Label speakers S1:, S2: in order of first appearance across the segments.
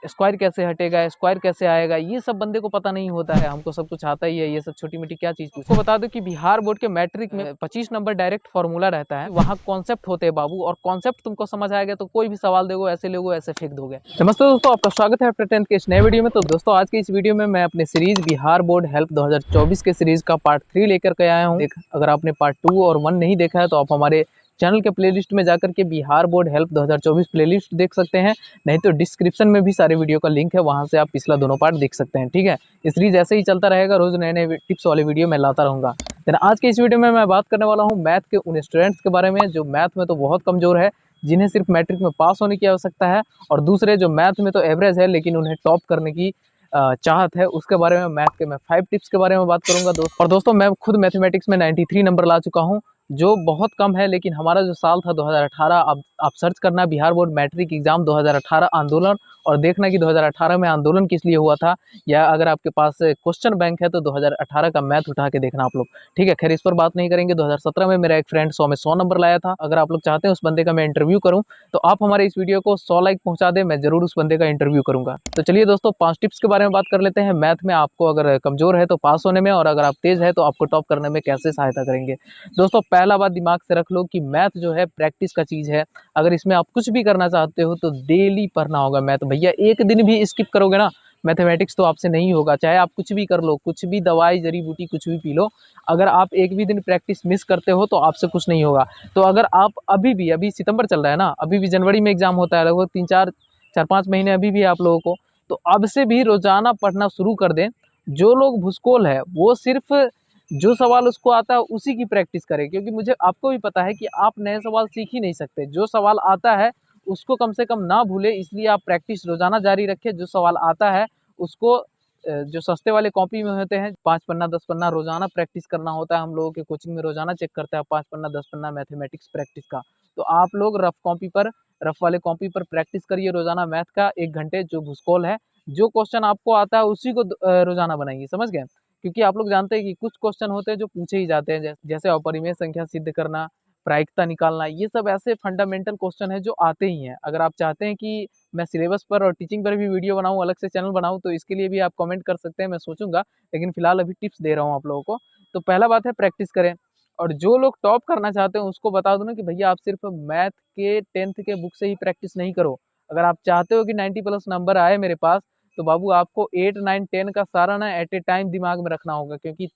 S1: Square कैसे हटेगा, square कैसे आएगा, ये सब बंदे को पता नहीं होता है। हमको सब कुछ आता ही है, ये सब छोटी मोटी क्या चीज़ पूछो। बता दो कि बिहार बोर्ड के मैट्रिक में 25 नंबर डायरेक्ट फार्मूला रहता है, वहाँ कॉन्सेप्ट होते हैं बाबू, और कॉन्सेप्ट तुमको समझ आएगा तो कोई भी सवाल दोगे ऐसे लोगो ऐसे फेंक दोगे। नमस्ते दोस्तों, आपका स्वागत है अपने 10th के इस नए वीडियो में। तो दोस्तों आज के इस वीडियो में मैं अपने सीरीज बिहार बोर्ड हेल्प 2024 के सीरीज का पार्ट 3 लेकर के आया हूँ। अगर आपने पार्ट 2 और 1 नहीं देखा है तो आप हमारे चैनल के प्लेलिस्ट में जाकर के बिहार बोर्ड हेल्प 2024 प्लेलिस्ट देख सकते हैं, नहीं तो डिस्क्रिप्शन में भी सारे वीडियो का लिंक है, वहां से आप पिछला दोनों पार्ट देख सकते हैं। ठीक है, इस सीरीज ऐसे ही चलता रहेगा, रोज नए नए टिप्स वाले वीडियो मैं लाता रहूंगा। आज के इस वीडियो में मैं बात करने वाला हूँ मैथ के उन स्टूडेंट्स के बारे में जो मैथ में तो बहुत कमजोर है, जिन्हें सिर्फ मैट्रिक में पास होने की आवश्यकता है, और दूसरे जो मैथ में तो एवरेज है लेकिन उन्हें टॉप करने की चाहत है। उसके बारे में मैथ के मैं 5 टिप्स के बारे में बात करूंगा दोस्तों। और दोस्तों मैं खुद मैथमेटिक्स में 93 नंबर ला चुका हूं, जो बहुत कम है, लेकिन हमारा जो साल था 2018, आप सर्च करना बिहार बोर्ड मैट्रिक एग्जाम 2018 आंदोलन, और देखना कि 2018 में आंदोलन किस लिए हुआ था, या अगर आपके पास क्वेश्चन बैंक है तो 2018 का मैथ उठा के देखना आप लोग। ठीक है, खैर इस पर बात नहीं करेंगे। 2017 में मेरा एक फ्रेंड 100 में 100 नंबर लाया था। अगर आप लोग चाहते हैं उस बंदे का मैं इंटरव्यू करूं तो आप हमारे इस वीडियो को 100 लाइक पहुंचा दे, मैं जरूर उस बंदे का इंटरव्यू करूंगा। तो चलिए दोस्तों 5 टिप्स के बारे में बात कर लेते हैं। मैथ में आपको अगर कमजोर है तो पास होने में, और अगर आप तेज है तो आपको टॉप करने में कैसे सहायता करेंगे। दोस्तों पहला बात दिमाग से रख लो कि मैथ जो है प्रैक्टिस का चीज़ है। अगर इसमें आप कुछ भी करना चाहते हो तो डेली पढ़ना होगा मैथ। भैया एक दिन भी स्किप करोगे ना मैथमेटिक्स तो आपसे नहीं होगा, चाहे आप कुछ भी कर लो, कुछ भी दवाई जड़ी बूटी कुछ भी पी लो, अगर आप एक भी दिन प्रैक्टिस मिस करते हो तो आपसे कुछ नहीं होगा। तो अगर आप अभी सितंबर चल रहा है ना, अभी भी जनवरी में एग्जाम होता है, लगभग 3-4-5 महीने अभी भी आप लोगों को, तो अब से भी रोजाना पढ़ना शुरू कर दें। जो लोग भूसकोल है वो सिर्फ जो सवाल उसको आता है उसी की प्रैक्टिस करें, क्योंकि मुझे आपको भी पता है कि आप नए सवाल सीख ही नहीं सकते। जो सवाल आता है उसको कम से कम ना भूले, इसलिए आप प्रैक्टिस रोजाना जारी रखें। जो सवाल आता है उसको जो सस्ते वाले कॉपी में होते हैं 5 पन्ना 10 पन्ना रोजाना प्रैक्टिस करना होता है। हम लोगों के कोचिंग में रोजाना चेक करते हैं 5 पन्ना 10 पन्ना मैथमेटिक्स प्रैक्टिस का। तो आप लोग रफ वाले कॉपी पर प्रैक्टिस करिए रोजाना मैथ का 1 घंटे। जो भूसकोल है, जो क्वेश्चन आपको आता है उसी को रोजाना बनाइए, समझ गए। क्योंकि आप लोग जानते हैं कि कुछ क्वेश्चन होते हैं जो पूछे ही जाते हैं, जैसे अपरिमेय संख्या सिद्ध करना, प्रायिकता निकालना, ये सब ऐसे फंडामेंटल क्वेश्चन है जो आते ही हैं। अगर आप चाहते हैं कि मैं सिलेबस पर और टीचिंग पर भी वीडियो बनाऊं, अलग से चैनल बनाऊं, तो इसके लिए भी आप कमेंट कर सकते हैं, मैं सोचूंगा। लेकिन फिलहाल अभी टिप्स दे रहा हूं आप लोगों को। तो पहला बात है प्रैक्टिस करें। और जो लोग टॉप करना चाहते हैं उसको बता दो ना कि भैया आप सिर्फ मैथ के 10th के बुक से ही प्रैक्टिस नहीं करो। अगर आप चाहते हो कि 90+ नंबर आए मेरे पास, तो बाबू आपको 8 9 10 का सारा ना एट ए टाइम दिमाग में रखना होगा, क्योंकि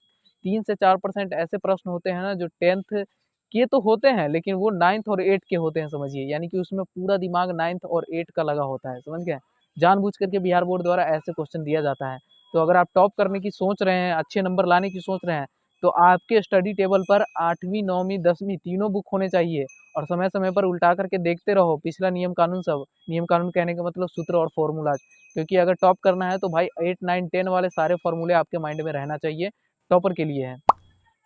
S1: 3 से 4% ऐसे प्रश्न होते हैं ना जो 10th के तो होते हैं, लेकिन वो 9th और 8th के होते हैं, समझिए। यानी कि उसमें पूरा दिमाग 9th और 8th का लगा होता है, समझ गए। जानबूझ करके बिहार बोर्ड द्वारा ऐसे क्वेश्चन दिया जाता है। तो अगर आप टॉप करने की सोच रहे हैं, अच्छे नंबर लाने की सोच रहे हैं, तो आपके स्टडी टेबल पर 8वीं 9वीं 10वीं तीनों बुक होने चाहिए, और समय समय पर उल्टा करके देखते रहो पिछला नियम कानून सब। नियम कानून कहने का मतलब सूत्र और फॉर्मूला, क्योंकि अगर टॉप करना है तो भाई 8 9 10 वाले सारे फॉर्मूले आपके माइंड में रहना चाहिए, टॉपर के लिए है।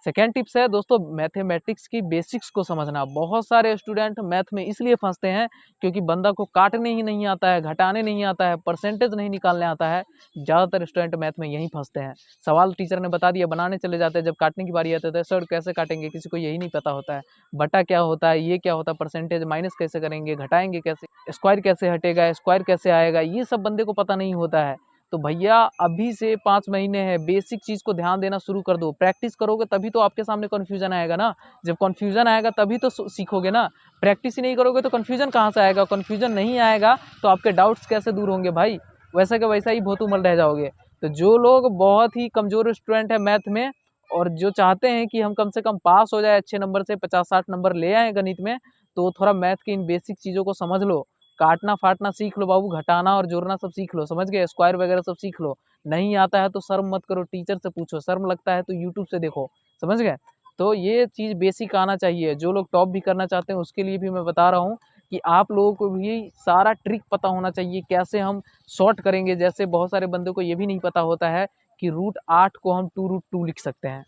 S1: सेकेंड टिप्स है दोस्तों मैथमेटिक्स की बेसिक्स को समझना। बहुत सारे स्टूडेंट मैथ में इसलिए फंसते हैं क्योंकि बंदा को काटने ही नहीं आता है, घटाने नहीं आता है, परसेंटेज नहीं निकालने आता है। ज़्यादातर स्टूडेंट मैथ में यही फंसते हैं। सवाल टीचर ने बता दिया, बनाने चले जाते हैं, जब काटने की बारी आती है सर कैसे काटेंगे, किसी को यही नहीं पता होता है। बटा क्या होता है, ये क्या होता है, परसेंटेज माइनस कैसे करेंगे, घटाएंगे कैसे, स्क्वायर कैसे हटेगा, स्क्वायर कैसे आएगा, ये सब बंदे को पता नहीं होता है। तो भैया अभी से 5 महीने हैं, बेसिक चीज़ को ध्यान देना शुरू कर दो। प्रैक्टिस करोगे तभी तो आपके सामने कन्फ्यूजन आएगा ना। जब कन्फ्यूजन आएगा तभी तो सीखोगे ना। प्रैक्टिस ही नहीं करोगे तो कन्फ्यूजन कहाँ से आएगा। कन्फ्यूजन नहीं आएगा तो आपके डाउट्स कैसे दूर होंगे भाई, वैसा का वैसा ही भोतुमल रह जाओगे। तो जो लोग बहुत ही कमज़ोर स्टूडेंट है मैथ में, और जो चाहते हैं कि हम कम से कम पास हो जाए अच्छे नंबर से, 50-60 नंबर ले आए गणित में, तो थोड़ा मैथ की इन बेसिक चीज़ों को समझ लो। काटना फाटना सीख लो बाबू, घटाना और जोड़ना सब सीख लो, समझ गए। स्क्वायर वगैरह सब सीख लो। नहीं आता है तो शर्म मत करो, टीचर से पूछो। शर्म लगता है तो यूट्यूब से देखो, समझ गए। तो ये चीज़ बेसिक आना चाहिए। जो लोग टॉप भी करना चाहते हैं उसके लिए भी मैं बता रहा हूँ कि आप लोगों को भी सारा ट्रिक पता होना चाहिए, कैसे हम शॉर्ट करेंगे। जैसे बहुत सारे बंदों को ये भी नहीं पता होता है कि √8 को हम 2√2 लिख सकते हैं,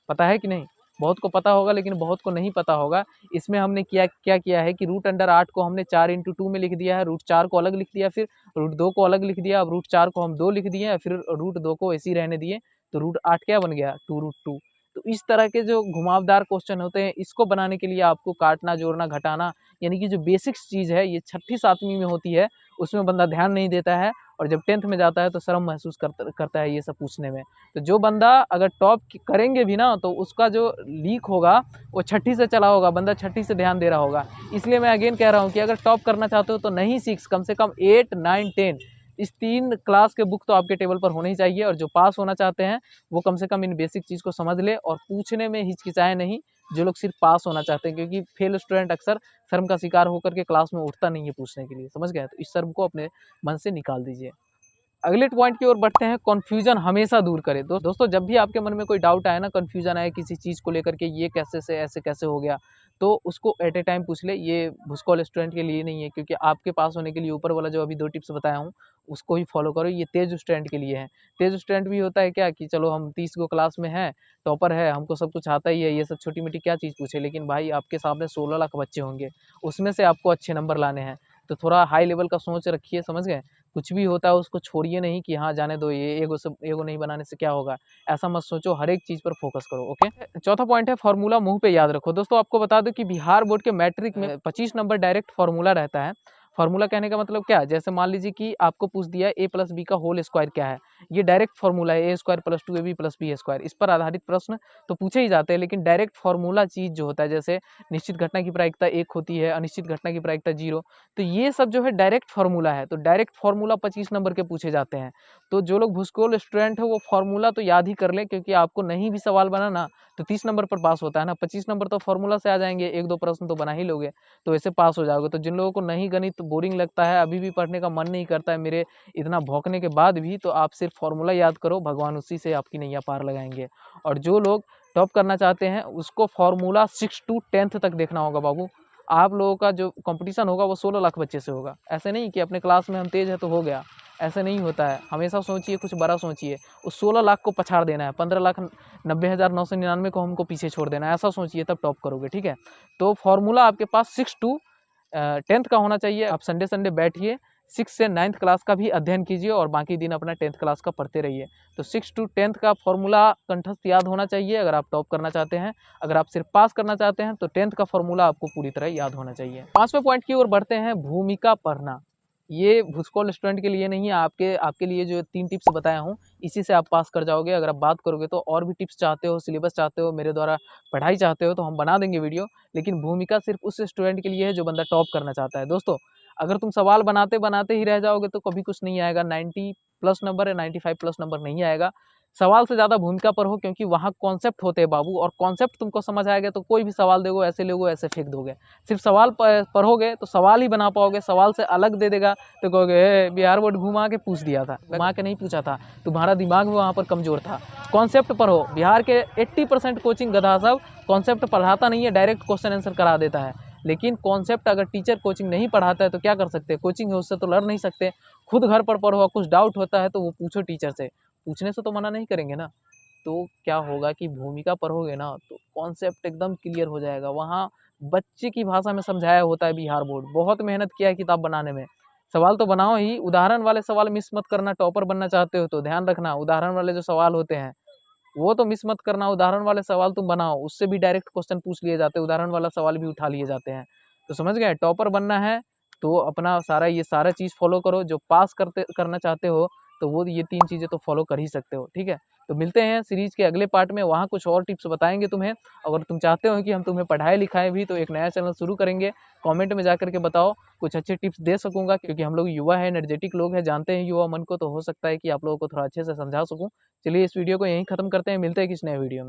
S1: पता है कि नहीं। बहुत को पता होगा लेकिन बहुत को नहीं पता होगा। इसमें हमने क्या किया है कि √8 को हमने 4×2 में लिख दिया है, √4 को अलग लिख दिया, फिर √2 को अलग लिख दिया, अब √4 को हम 2 लिख दिए, फिर √2 को ऐसे ही रहने दिए। तो √8 क्या बन गया, 2√2। तो इस तरह के जो घुमावदार क्वेश्चन होते हैं, इसको बनाने के लिए आपको काटना, जोड़ना, घटाना, यानी कि जो बेसिक्स चीज़ है ये 6ठी 7वीं में होती है, उसमें बंदा ध्यान नहीं देता है और जब 10th में जाता है तो शर्म महसूस करता है ये सब पूछने में। तो जो बंदा अगर टॉप करेंगे भी ना, तो उसका जो लीक होगा वो 6ठी से चला होगा, बंदा 6ठी से ध्यान दे रहा होगा। इसलिए मैं अगेन कह रहा हूँ कि अगर टॉप करना चाहते हो तो नहीं 6, कम से कम 8, 9, 10 इस 3 क्लास के बुक तो आपके टेबल पर होने ही चाहिए। और जो पास होना चाहते हैं वो कम से कम इन बेसिक चीज़ को समझ ले और पूछने में हिचकिचाए नहीं, जो लोग सिर्फ पास होना चाहते हैं, क्योंकि फेल स्टूडेंट अक्सर शर्म का शिकार होकर के क्लास में उठता नहीं है पूछने के लिए, समझ गए? तो इस शर्म को अपने मन से निकाल दीजिए। अगले पॉइंट की ओर बढ़ते हैं, कन्फ्यूजन हमेशा दूर करें। दोस्तों जब भी आपके मन में कोई डाउट आए ना, कन्फ्यूजन आए किसी चीज़ को लेकर के, ये कैसे से ऐसे कैसे हो गया, तो उसको एट ए टाइम पूछ ले। ये भूसकॉल स्टूडेंट के लिए नहीं है, क्योंकि आपके पास होने के लिए ऊपर वाला जो अभी 2 टिप्स बताया हूँ उसको ही फॉलो करो। ये तेज स्टूडेंट के लिए है। तेज स्टूडेंट भी होता है क्या कि चलो हम 30 गो क्लास में हैं, टॉपर है, हमको सब कुछ आता ही है, ये सब छोटी मोटी क्या चीज़ पूछे। लेकिन भाई आपके सामने 16 लाख बच्चे होंगे, उसमें से आपको अच्छे नंबर लाने हैं, तो थोड़ा हाई लेवल का सोच रखिए, समझ गए? कुछ भी होता है उसको छोड़िए नहीं कि हाँ जाने दो, ये ईगो नहीं बनाने से क्या होगा, ऐसा मत सोचो, हर एक चीज़ पर फोकस करो। ओके, चौथा पॉइंट है फार्मूला मुंह पे याद रखो। दोस्तों आपको बता दो कि बिहार बोर्ड के मैट्रिक में 25 नंबर डायरेक्ट फार्मूला रहता है। फार्मूला कहने का मतलब क्या है, जैसे मान लीजिए कि आपको पूछ दिया a प्लस बी का होल स्क्वायर क्या है, ये डायरेक्ट फार्मूला है, A square plus 2ab plus B square. इस पर आधारित प्रश्न तो पूछे ही जाते हैं, लेकिन डायरेक्ट फार्मूला चीज़ जो होता है, जैसे निश्चित घटना की प्रायिकता 1 होती है, अनिश्चित घटना की प्रायिकता 0, तो ये सब जो है डायरेक्ट फार्मूला है। तो डायरेक्ट फार्मूला 25 नंबर के पूछे जाते हैं। तो जो लोग भूसकोल स्टूडेंट है वो फार्मूला तो याद ही कर लें, क्योंकि आपको नहीं भी सवाल बना ना तो 30 नंबर पर पास होता है ना, 25 नंबर तो फार्मूला से आ जाएंगे, 1-2 प्रश्न तो बना ही लोगे, तो ऐसे पास हो जाओगे। तो जिन लोगों को नहीं गणित बोरिंग लगता है, अभी भी पढ़ने का मन नहीं करता है मेरे इतना भौंकने के बाद भी, तो आप सिर्फ फार्मूला याद करो, भगवान उसी से आपकी नैया पार लगाएंगे। और जो लोग टॉप करना चाहते हैं उसको फार्मूला 6 to 10th तक देखना होगा बाबू। आप लोगों का जो कंपटीशन होगा वो 16 लाख बच्चे से होगा। ऐसे नहीं कि अपने क्लास में हम तेज है तो हो गया, ऐसे नहीं होता है। हमेशा सोचिए, कुछ बड़ा सोचिए। उस 16 लाख को पछाड़ देना है, 15,90,999 को हमको पीछे छोड़ देना है, ऐसा सोचिए, तब टॉप करोगे। ठीक है, तो फार्मूला आपके पास 6 to 10th का होना चाहिए। आप संडे बैठिए, 6 से 9th क्लास का भी अध्ययन कीजिए और बाकी दिन अपना 10th क्लास का पढ़ते रहिए। तो 6 to 10th का फॉर्मूला कंठस्थ याद होना चाहिए अगर आप टॉप करना चाहते हैं। अगर आप सिर्फ पास करना चाहते हैं तो 10th का फॉर्मूला आपको पूरी तरह याद होना चाहिए। 5वें पॉइंट की ओर बढ़ते हैं, भूमिका पढ़ना। ये भूसकोल स्टूडेंट के लिए नहीं है, आपके लिए जो 3 टिप्स बताया हूँ इसी से आप पास कर जाओगे। अगर आप बात करोगे तो और भी टिप्स चाहते हो, सिलेबस चाहते हो, मेरे द्वारा पढ़ाई चाहते हो, तो हम बना देंगे वीडियो। लेकिन भूमिका सिर्फ उस स्टूडेंट के लिए है जो बंदा टॉप करना चाहता है। दोस्तों अगर तुम सवाल बनाते बनाते ही रह जाओगे तो कभी कुछ नहीं आएगा। 90 प्लस नंबर या 95 प्लस नंबर नहीं आएगा। सवाल से ज़्यादा भूमिका पर हो, क्योंकि वहाँ कॉन्सेप्ट होते हैं बाबू, और कॉन्सेप्ट तुमको समझ आएगा तो कोई भी सवाल दोगे ऐसे लोगे, ऐसे फेंक दोगे। सिर्फ सवाल पढ़ोगे तो सवाल ही बना पाओगे, सवाल से अलग दे देगा तो कहोगे बिहार बोर्ड घुमा के पूछ दिया था, घुमा के नहीं पूछा था, तुम्हारा दिमाग भी वहाँ पर कमज़ोर था। कॉन्सेप्ट पढ़ो। बिहार के 80% कोचिंग गधा सब कॉन्सेप्ट पढ़ाता नहीं है, डायरेक्ट क्वेश्चन आंसर करा देता है। लेकिन कॉन्सेप्ट अगर टीचर कोचिंग नहीं पढ़ाता है तो क्या कर सकते हैं, कोचिंग है उससे तो लड़ नहीं सकते। खुद घर पर पढ़ो, कुछ डाउट होता है तो वो पूछो टीचर से, पूछने से तो मना नहीं करेंगे ना। तो क्या होगा कि भूमिका पढ़ोगे ना तो कॉन्सेप्ट एकदम क्लियर हो जाएगा। वहाँ बच्चे की भाषा में समझाया होता है। बिहार बोर्ड बहुत मेहनत किया है किताब बनाने में। सवाल तो बनाओ ही, उदाहरण वाले सवाल मिस मत करना। टॉपर बनना चाहते हो तो ध्यान रखना, उदाहरण वाले जो सवाल होते हैं वो तो मिस मत करना। उदाहरण वाले सवाल तुम बनाओ, उससे भी डायरेक्ट क्वेश्चन पूछ लिए जाते हैं, उदाहरण वाला सवाल भी उठा लिए जाते हैं। तो समझ गए, टॉपर बनना है तो अपना सारा चीज़ फॉलो करो। जो पास करना चाहते हो तो वो ये 3 चीज़ें तो फॉलो कर ही सकते हो। ठीक है, तो मिलते हैं सीरीज के अगले पार्ट में, वहाँ कुछ और टिप्स बताएंगे तुम्हें। अगर तुम चाहते हो कि हम तुम्हें पढ़ाए लिखाएं भी तो एक नया चैनल शुरू करेंगे। कमेंट में जाकर के बताओ, कुछ अच्छे टिप्स दे सकूंगा, क्योंकि हम लोग युवा है, एनर्जेटिक लोग हैं, जानते हैं युवा मन को, तो हो सकता है कि आप लोगों को थोड़ा अच्छे से समझा सकूं। चलिए इस वीडियो को यहीं खत्म करते हैं, मिलते हैं किसी नए वीडियो में।